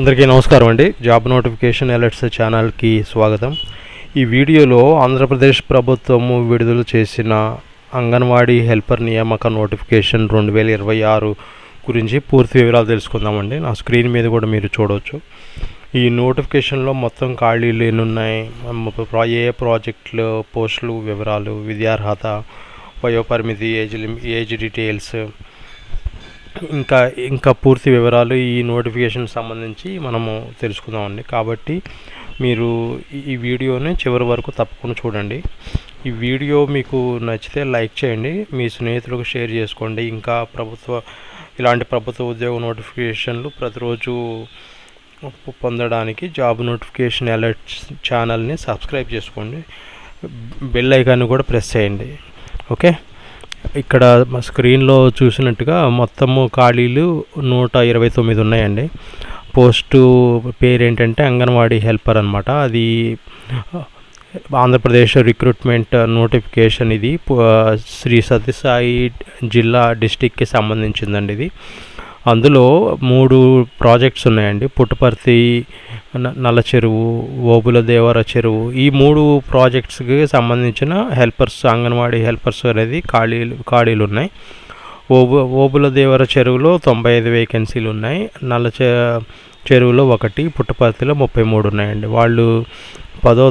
అందరికీ నమస్కారం అండి. జాబ్ నోటిఫికేషన్ అలర్ట్స్ ఛానల్కి స్వాగతం. ఈ వీడియోలో ఆంధ్రప్రదేశ్ ప్రభుత్వము విడుదల చేసిన అంగన్వాడీ హెల్పర్ నియామక నోటిఫికేషన్ 2026 గురించి పూర్తి వివరాలు తెలుసుకుందామండి. నా స్క్రీన్ మీద కూడా మీరు చూడవచ్చు. ఈ నోటిఫికేషన్లో మొత్తం ఖాళీలు ఎన్ని ఉన్నాయి, ఏ ప్రాజెక్టులు, పోస్టులు వివరాలు, విద్యార్హత, వయోపరిమితి, ఏజ్ డీటెయిల్స్, ఇంకా పూర్తి వివరాలు ఈ నోటిఫికేషన్ సంబంధించి మనము తెలుసుకుందామండి. కాబట్టి మీరు ఈ వీడియోని చివరి వరకు తప్పకుండా చూడండి. ఈ వీడియో మీకు నచ్చితే లైక్ చేయండి, మీ స్నేహితులకు షేర్ చేసుకోండి. ఇంకా ఇలాంటి ప్రభుత్వ ఉద్యోగ నోటిఫికేషన్లు ప్రతిరోజు పొందడానికి జాబ్ నోటిఫికేషన్ అలర్ట్స్ ఛానల్ని సబ్స్క్రైబ్ చేసుకోండి, బెల్ ఐకాన్ని కూడా ప్రెస్ చేయండి. ఓకే, ఇక్కడ మా స్క్రీన్లో చూసినట్టుగా మొత్తము ఖాళీలు 129 ఉన్నాయండి. పోస్టు పేరు ఏంటంటే అంగన్వాడీ హెల్పర్ అనమాట. అది ఆంధ్రప్రదేశ్ రిక్రూట్మెంట్ నోటిఫికేషన్. ఇది శ్రీ సత్యసాయి జిల్లా డిస్టిక్కి సంబంధించిందండి. ఇది అందులో 3 ప్రాజెక్ట్స్ ఉన్నాయండి. పుట్టపర్తి, నల్లచెరువు, ఓబుల దేవర చెరువు. ఈ 3 ప్రాజెక్ట్స్కి సంబంధించిన హెల్పర్స్, అంగన్వాడీ హెల్పర్స్ అనేది ఖాళీలు ఉన్నాయి. ఓబుల దేవర చెరువులో 95 వేకెన్సీలు ఉన్నాయి. చెరువులో 1, పుట్టపర్తిలో 33 ఉన్నాయండి. వాళ్ళు 10వ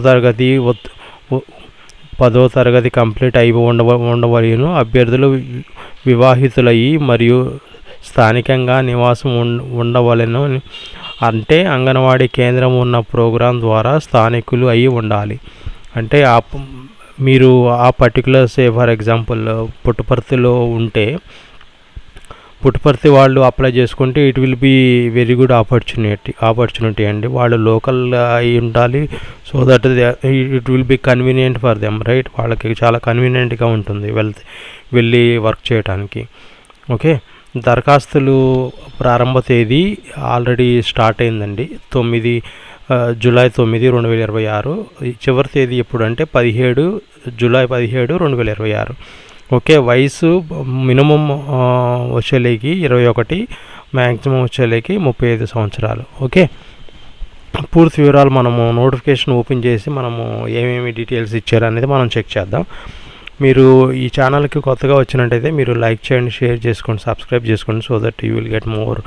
తరగతి కంప్లీట్ అయి ఉండవలను. అభ్యర్థులు వివాహితులయ్యి మరియు స్థానికంగా నివాసం ఉండవలను. అంటే అంగన్వాడీ కేంద్రం ఉన్న ప్రోగ్రాం ద్వారా స్థానికులు అయి ఉండాలి. అంటే మీరు ఆ పర్టికులర్ ఫర్ ఎగ్జాంపుల్ పుట్టపర్తిలో ఉంటే పుట్టపర్తి వాళ్ళు అప్లై చేసుకుంటే it will be very good opportunity అండి. వాళ్ళు లోకల్ అయి ఉండాలి. So that it will be convenient for them, right? వాళ్ళకి చాలా కన్వీనియంట్గా ఉంటుంది వెళ్ళి వర్క్ చేయడానికి. ఓకే, దరఖాస్తులు ప్రారంభ తేదీ ఆల్రెడీ స్టార్ట్ అయిందండి. జూలై 9, 2026. చివరి తేదీ ఎప్పుడు అంటే జూలై 17, 2026. ఓకే, వయసు మినిమం వచ్చేలేకి 21, మ్యాక్సిమం వచ్చేలేకి 35 సంవత్సరాలు. ఓకే, పూర్తి వివరాలు మనము నోటిఫికేషన్ ఓపెన్ చేసి మనము ఏమేమి డీటెయిల్స్ ఇచ్చారు అనేది మనం చెక్ చేద్దాం. మీరు ఈ ఛానల్కి కొత్తగా వచ్చినట్టయితే మీరు లైక్ చేయండి, షేర్ చేసుకోండి, సబ్స్క్రైబ్ చేసుకోండి. So that you will get more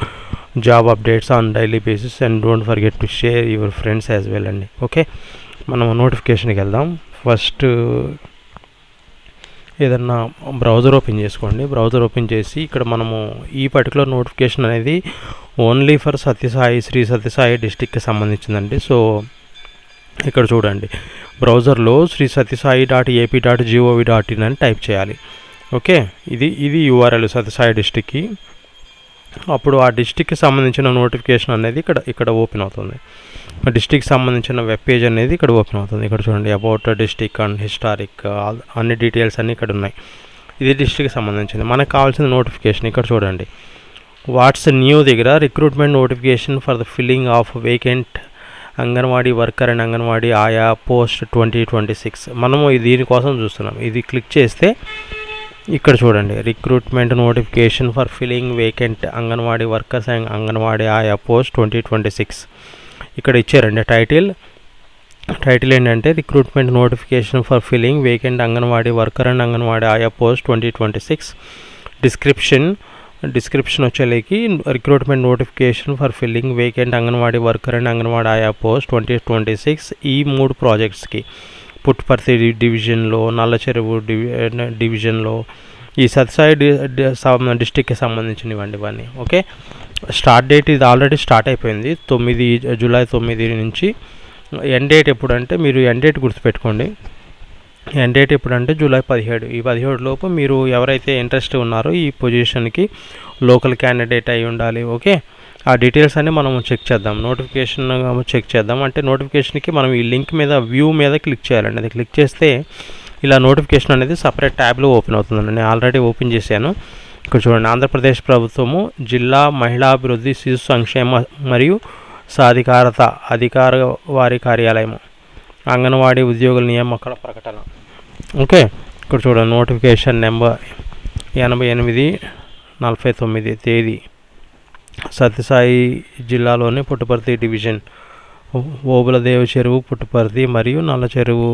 job updates on daily basis. And don't forget to share your friends as well అండి. ఓకే, మనం నోటిఫికేషన్కి వెళ్దాం. ఫస్ట్ ఏదన్నా బ్రౌజర్ ఓపెన్ చేసుకోండి. బ్రౌజర్ ఓపెన్ చేసి ఇక్కడ మనము ఈ పర్టికులర్ నోటిఫికేషన్ అనేది ఓన్లీ ఫర్ శ్రీ సత్యసాయి డిస్టిక్కి సంబంధించిందండి. సో ఇక్కడ చూడండి, బ్రౌజర్లో srisatyasayi.ap.gov.in అని టైప్ చేయాలి. ఓకే, ఇది యూఆర్ఎల్ సత్యసాయి డిస్టిక్కి. అప్పుడు ఆ డిస్టిక్కి సంబంధించిన నోటిఫికేషన్ అనేది ఇక్కడ ఓపెన్ అవుతుంది. డిస్టిక్కి సంబంధించిన వెబ్ పేజ్ అనేది ఇక్కడ ఓపెన్ అవుతుంది. ఇక్కడ చూడండి, అబౌట్ డిస్టిక్ అండ్ హిస్టారిక్ అన్ని డీటెయిల్స్ అన్నీ ఇక్కడ ఉన్నాయి. ఇది డిస్టిక్కి సంబంధించింది. మనకు కావాల్సిన నోటిఫికేషన్ ఇక్కడ చూడండి. వాట్స్ న్యూ దగ్గర recruitment notification for the filling of vacant anganwadi worker and anganwadi ayah post 2026. మనము దీనికోసం చూస్తున్నాం. ఇది క్లిక్ చేస్తే ఇక్కడ చూడండి, recruitment notification for filling vacant anganwadi workers and anganwadi ayah post 2026 ఇక్కడ ఇచ్చారండి. టైటిల్ ఏంటంటే recruitment notification for filling vacant anganwadi worker and anganwadi ayah post 2026. Description వచ్చేలేకి recruitment notification for filling vacant anganwadi worker and anganwadi ayah post 2026. ఈ 3 ప్రాజెక్ట్స్కి పుట్టపర్తి డివిజన్లో, నల్లచెరువు డివిజన్లో, ఈ సత్యసాయి డిస్టిక్కి సంబంధించినవండి ఇవన్నీ. ఓకే, స్టార్ట్ డేట్ ఇది ఆల్రెడీ స్టార్ట్ అయిపోయింది. జూలై 9 నుంచి. ఎండ్ డేట్ ఎప్పుడు అంటే మీరు ఎండ్ డేట్ గుర్తుపెట్టుకోండి. ఎండ్ డేట్ ఎప్పుడంటే జూలై 17. ఈ 17 లోపు మీరు ఎవరైతే ఇంట్రెస్ట్ ఉన్నారో ఈ పొజిషన్కి లోకల్ క్యాండిడేట్ అయి ఉండాలి. ఓకే, ఆ డీటెయిల్స్ అన్నీ మనం చెక్ చేద్దాం. నోటిఫికేషన్ చెక్ చేద్దాం. అంటే నోటిఫికేషన్కి మనం ఈ లింక్ మీద వ్యూ మీద క్లిక్ చేయాలండి. అది క్లిక్ చేస్తే ఇలా నోటిఫికేషన్ అనేది సపరేట్ ట్యాబ్లో ఓపెన్ అవుతుందండి. నేను ఆల్రెడీ ఓపెన్ చేశాను. ఇక్కడ చూడండి, ఆంధ్రప్రదేశ్ ప్రభుత్వము జిల్లా మహిళాభివృద్ధి, శిశు సంక్షేమ మరియు సాధికారత అధికార వారి కార్యాలయం అంగన్వాడీ ఉద్యోగుల నియామకాల ప్రకటన. ఓకే, ఇక్కడ చూడండి, నోటిఫికేషన్ నెంబర్ 88/49 తేదీ సత్యసాయి జిల్లాలోని పుట్టపర్తి డివిజన్, ఓబులదేవి చెరువు, పుట్టపర్తి మరియు నల్ల చెరువు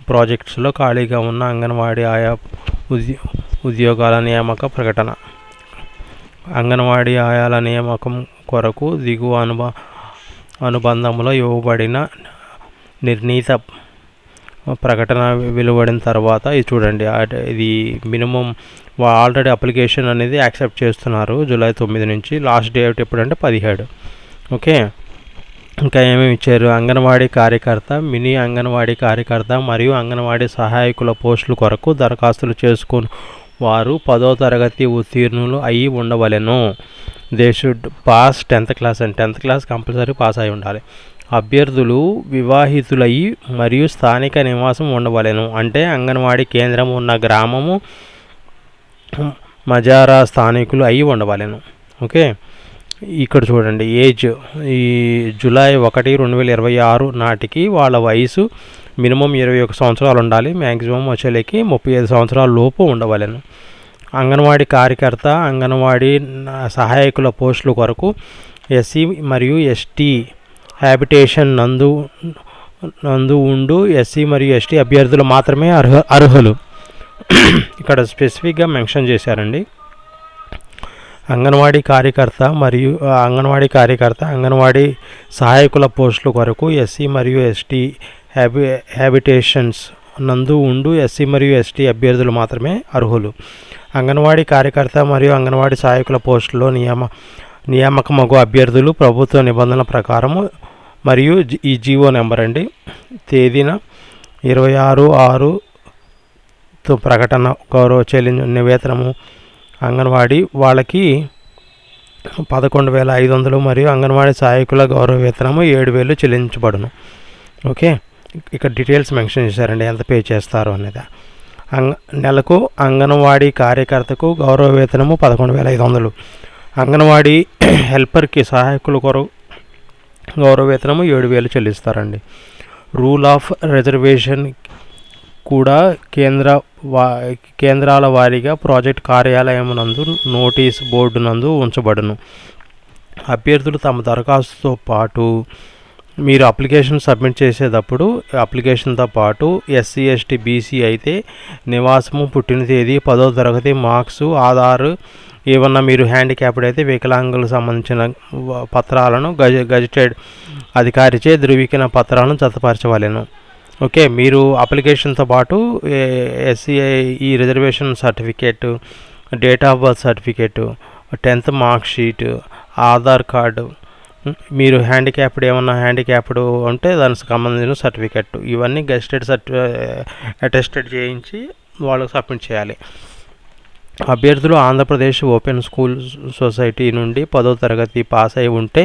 ప్రాజెక్ట్స్లో ఖాళీగా ఉన్న అంగన్వాడీ ఆయా ఉద్యోగాల నియామక ప్రకటన. అంగన్వాడీ ఆయాల నియామకం కొరకు దిగువ అనుబంధంలో ఇవ్వబడిన నిర్ణీత ప్రకటన వెలువడిన తర్వాత ఇది చూడండి. ఇది మినిమం ఆల్రెడీ అప్లికేషన్ అనేది యాక్సెప్ట్ చేస్తున్నారు జూలై 9 నుంచి. లాస్ట్ డేట్ ఎప్పుడంటే 17. ఓకే, ఇంకా ఏమేమి ఇచ్చారు? అంగన్వాడీ కార్యకర్త, మినీ అంగన్వాడీ కార్యకర్త మరియు అంగన్వాడీ సహాయకుల పోస్టుల కొరకు దరఖాస్తులు చేసుకుని వారు 10వ తరగతి ఉత్తీర్ణులు అయి ఉండవలెను. They should pass 10th class and 10th class compulsory pass అయి ఉండాలి. అభ్యర్థులు వివాహితులయ్యి మరియు స్థానిక నివాసం ఉండవలెను. అంటే అంగన్వాడీ కేంద్రం ఉన్న గ్రామము మజారా స్థానికులు అయి ఉండవలెను. ఓకే, ఇక్కడ చూడండి. ఏజ్ ఈ జూలై 1, 2026 నాటికి వాళ్ళ వయసు మినిమం 21 సంవత్సరాలు ఉండాలి. మ్యాక్సిమం వచ్చేలేకి 35 సంవత్సరాల లోపు ఉండవలెను. అంగన్వాడీ కార్యకర్త, అంగన్వాడీ సహాయకుల పోస్టుల కొరకు ఎస్సీ మరియు ఎస్టీ హ్యాబిటేషన్ నందు ఉండు ఎస్సీ మరియు ఎస్టీ అభ్యర్థులు మాత్రమే అర్హులు. ఇక్కడ స్పెసిఫిక్గా మెన్షన్ చేశారండి. అంగన్వాడీ కార్యకర్త మరియు అంగన్వాడీ సహాయకుల పోస్టుల కొరకు ఎస్సీ మరియు ఎస్టీ హ్యాబిటేషన్స్ నందు ఉండు ఎస్సీ మరియు ఎస్టీ అభ్యర్థులు మాత్రమే అర్హులు. అంగన్వాడీ కార్యకర్త మరియు అంగన్వాడీ సహాయకుల పోస్టులో నియామకమగు అభ్యర్థులు ప్రభుత్వ నిబంధనల ప్రకారము మరియు ఈ జీవో నెంబర్ అండి, తేదీన 26/6 ప్రకటన గౌరవ చెల్లించిన వేతనము అంగన్వాడీ వాళ్ళకి 11,500 మరియు అంగన్వాడీ సహాయకుల గౌరవ వేతనము 7,000 చెల్లించబడును. ఓకే, ఇక్కడ డీటెయిల్స్ మెన్షన్ చేశారండి, ఎంత పే చేస్తారు అనేది. నెలకు అంగన్వాడీ కార్యకర్తకు గౌరవ వేతనము 11,500. అంగన్వాడీ హెల్పర్కి సహాయకుల కొరకు గౌరవ వేతనము 7,000 చెల్లిస్తారండి. రూల్ ఆఫ్ రిజర్వేషన్ కూడా కేంద్రాల వారీగా ప్రాజెక్ట్ కార్యాలయం నందు నోటీస్ బోర్డు నందు ఉంచబడును. అభ్యర్థులు తమ దరఖాస్తుతో పాటు మీరు అప్లికేషన్ సబ్మిట్ చేసేటప్పుడు అప్లికేషన్తో పాటు ఎస్సీ ఎస్టీ బీసీ అయితే నివాసము, పుట్టిన తేదీ, 10వ తరగతి మార్క్స్, ఆధార్, ఏమన్నా మీరు హ్యాండిక్యాప్డ్ అయితే వికలాంగులకు సంబంధించిన పత్రాలను గజెటెడ్ అధికారిచే ధృవీకరణ పత్రాలను జతపరచవలెను. ఓకే, మీరు అప్లికేషన్తో పాటు ఈ reservation certificate, date of birth certificate, 10th mark sheet, Aadhaar card, మీరు హ్యాండిక్యాప్డ్ ఉంటే దానికి సంబంధించిన సర్టిఫికెట్, ఇవన్నీ గెస్టెడ్ అటెస్టెడ్ చేయించి వాళ్ళకి సబ్మిట్ చేయాలి. అభ్యర్థులు ఆంధ్రప్రదేశ్ ఓపెన్ స్కూల్ సొసైటీ నుండి 10వ తరగతి పాస్ అయి ఉంటే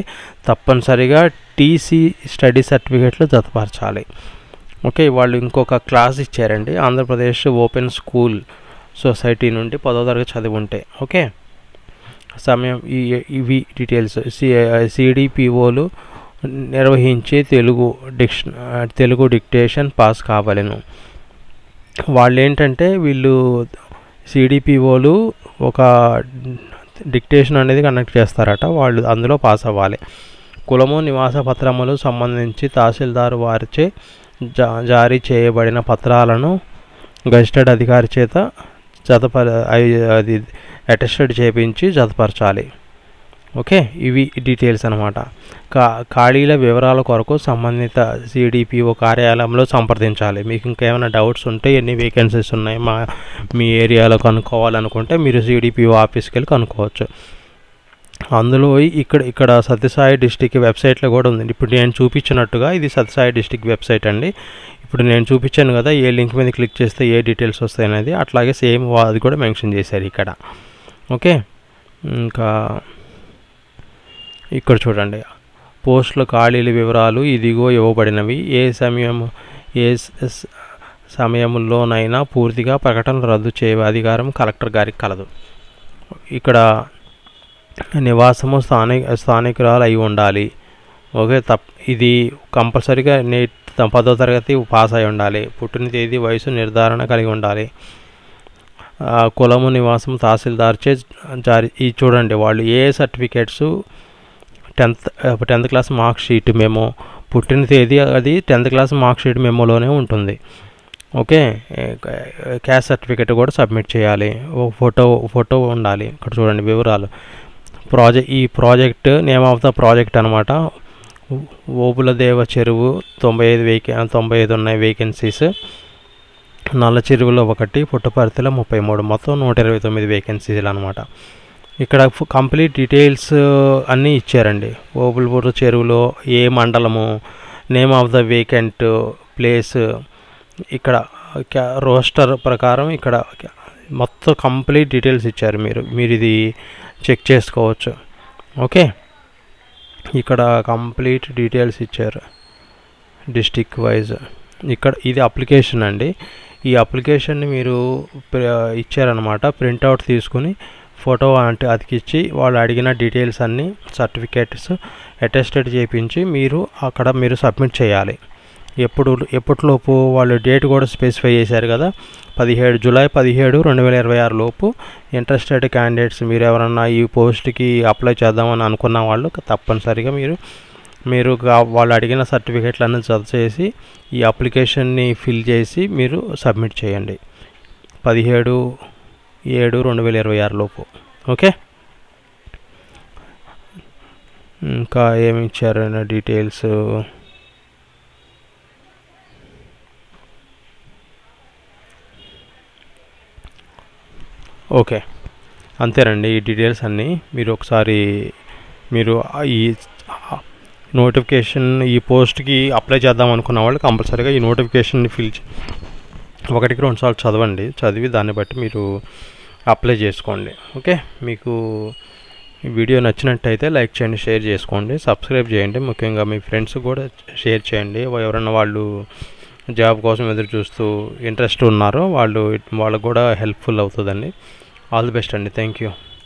తప్పనిసరిగా టీసీ స్టడీ సర్టిఫికేట్లు జతపరచాలి. ఓకే, వాళ్ళు ఇంకొక క్లాస్ ఇచ్చారండి, ఆంధ్రప్రదేశ్ ఓపెన్ స్కూల్ సొసైటీ నుండి 10వ తరగతి చదివి ఉంటే. ఓకే, సమయం ఇవి డీటెయిల్స్. సిడిపిఓలు నిర్వహించే తెలుగు డిక్టేషన్ పాస్ కావాలను. వాళ్ళు ఏంటంటే వీళ్ళు సిడిపిఓలు ఒక డిక్టేషన్ అనేది కండక్ట్ చేస్తారట, వాళ్ళు అందులో పాస్ అవ్వాలి. కులము, నివాస పత్రములు సంబంధించి తహసీల్దార్ వారిచే జారీ చేయబడిన పత్రాలను గజిటెడ్ అధికారి చేత అది అటెస్టెడ్ చేయించి జతపరచాలి. ఓకే, ఇవి డీటెయిల్స్ అనమాట. ఖాళీల వివరాల కొరకు సంబంధిత సిడిపిఓ కార్యాలయంలో సంప్రదించాలి. మీకు ఇంకేమైనా డౌట్స్ ఉంటే ఎన్ని వేకెన్సీస్ ఉన్నాయి మీ ఏరియాలో కనుక్కోవాలనుకుంటే మీరు సిడిపిఓ ఆఫీస్కి వెళ్ళి కనుక్కోవచ్చు. అందులో ఇక్కడ సత్యసాయి డిస్టిక్ వెబ్సైట్లో కూడా ఉంది. ఇప్పుడు నేను చూపించినట్టుగా ఇది సత్యసాయి డిస్టిక్ వెబ్సైట్ అండి. ఇప్పుడు నేను చూపించాను కదా, ఏ లింక్ మీద క్లిక్ చేస్తే ఏ డీటెయిల్స్ వస్తాయి అనేది, అట్లాగే సేమ్ అది కూడా మెన్షన్ చేశారు ఇక్కడ. ఓకే, ఇంకా ఇక్కడ చూడండి, పోస్టుల ఖాళీల వివరాలు ఇదిగో ఇవ్వబడినవి. ఏ సమయంలోనైనా పూర్తిగా ప్రకటన రద్దు చేయ అధికారం కలెక్టర్ గారికి కలదు. ఇక్కడ నివాసము స్థానికురాలు అయి ఉండాలి. ఓకే, ఇది కంపల్సరీగా 10వ తరగతి పాస్ అయి ఉండాలి. పుట్టిన తేదీ, వయసు నిర్ధారణ కలిగి ఉండాలి. కులము నివాసం తహసీల్దార్చే జారీ. ఈ చూడండి వాళ్ళు ఏ certificates 10th class mark sheet memo, పుట్టిన తేదీ అది 10th క్లాస్ మార్క్ షీట్ మెమోలోనే ఉంటుంది. ఓకే, క్యాస్ట్ సర్టిఫికేట్ కూడా సబ్మిట్ చేయాలి. ఫోటో ఉండాలి. ఇక్కడ చూడండి వివరాలు. ఈ project name of the project అనమాట. ఓబులదేవ చెరువు 95 ఉన్నాయి వేకెన్సీస్. నల్ల చెరువులో 1, పుట్టపర్తిలో 33, మొత్తం 129 వేకెన్సీలు అనమాట. ఇక్కడ కంప్లీట్ డీటెయిల్స్ అన్నీ ఇచ్చారండి. ఓబులపూర్ చెరువులో ఏ మండలము, name of the vacant place, ఇక్కడ రోస్టర్ ప్రకారం ఇక్కడ మొత్తం కంప్లీట్ డీటెయిల్స్ ఇచ్చారు. మీరు ఇది చెక్ చేసుకోవచ్చు. ఓకే, ఇక్కడ కంప్లీట్ డీటెయిల్స్ ఇచ్చారు డిస్టిక్ వైజ్. ఇక్కడ ఇది అప్లికేషన్ అండి. ఈ అప్లికేషన్ని మీరు ఇచ్చారనమాట. ప్రింట్అవుట్ తీసుకుని ఫోటో అంటే అతికిచ్చి వాళ్ళు అడిగిన డీటెయిల్స్ అన్నీ సర్టిఫికేట్స్ అటెస్టెడ్ చేయించి మీరు సబ్మిట్ చేయాలి. ఎప్పటిలోపు వాళ్ళు డేట్ కూడా స్పెసిఫై చేశారు కదా, జూలై 17, 2026 లోపు ఇంట్రెస్టెడ్ క్యాండిడేట్స్ మీరు ఎవరన్నా ఈ పోస్ట్కి అప్లై చేద్దామని అనుకున్న వాళ్ళు తప్పనిసరిగా మీరు వాళ్ళు అడిగిన సర్టిఫికేట్లన్నీ జత చేసి ఈ అప్లికేషన్ని ఫిల్ చేసి మీరు సబ్మిట్ చేయండి 17/7/2026 లోపు. ఓకే, ఇంకా ఏమి ఇచ్చారన్న డీటెయిల్స్. ఓకే, అంతేనండి. ఈ డీటెయిల్స్ అన్నీ మీరు ఒకసారి ఈ నోటిఫికేషన్ ఈ పోస్ట్కి అప్లై చేద్దాం అనుకున్న వాళ్ళు కంపల్సరీగా ఈ నోటిఫికేషన్ని 1-2 సార్లు చదివి దాన్ని బట్టి మీరు అప్లై చేసుకోండి. ఓకే, మీకు ఈ వీడియో నచ్చినట్టయితే లైక్ చేయండి, షేర్ చేసుకోండి, సబ్స్క్రైబ్ చేయండి. ముఖ్యంగా మీ ఫ్రెండ్స్ కూడా షేర్ చేయండి. ఎవరన్నా వాళ్ళు జాబ్ కోసం ఎదురు చూస్తూ ఇంట్రెస్ట్ ఉన్నారో వాళ్ళకు కూడా హెల్ప్ఫుల్ అవుతుందండి. ఆల్ ది బెస్ట్ అండి. Thank you.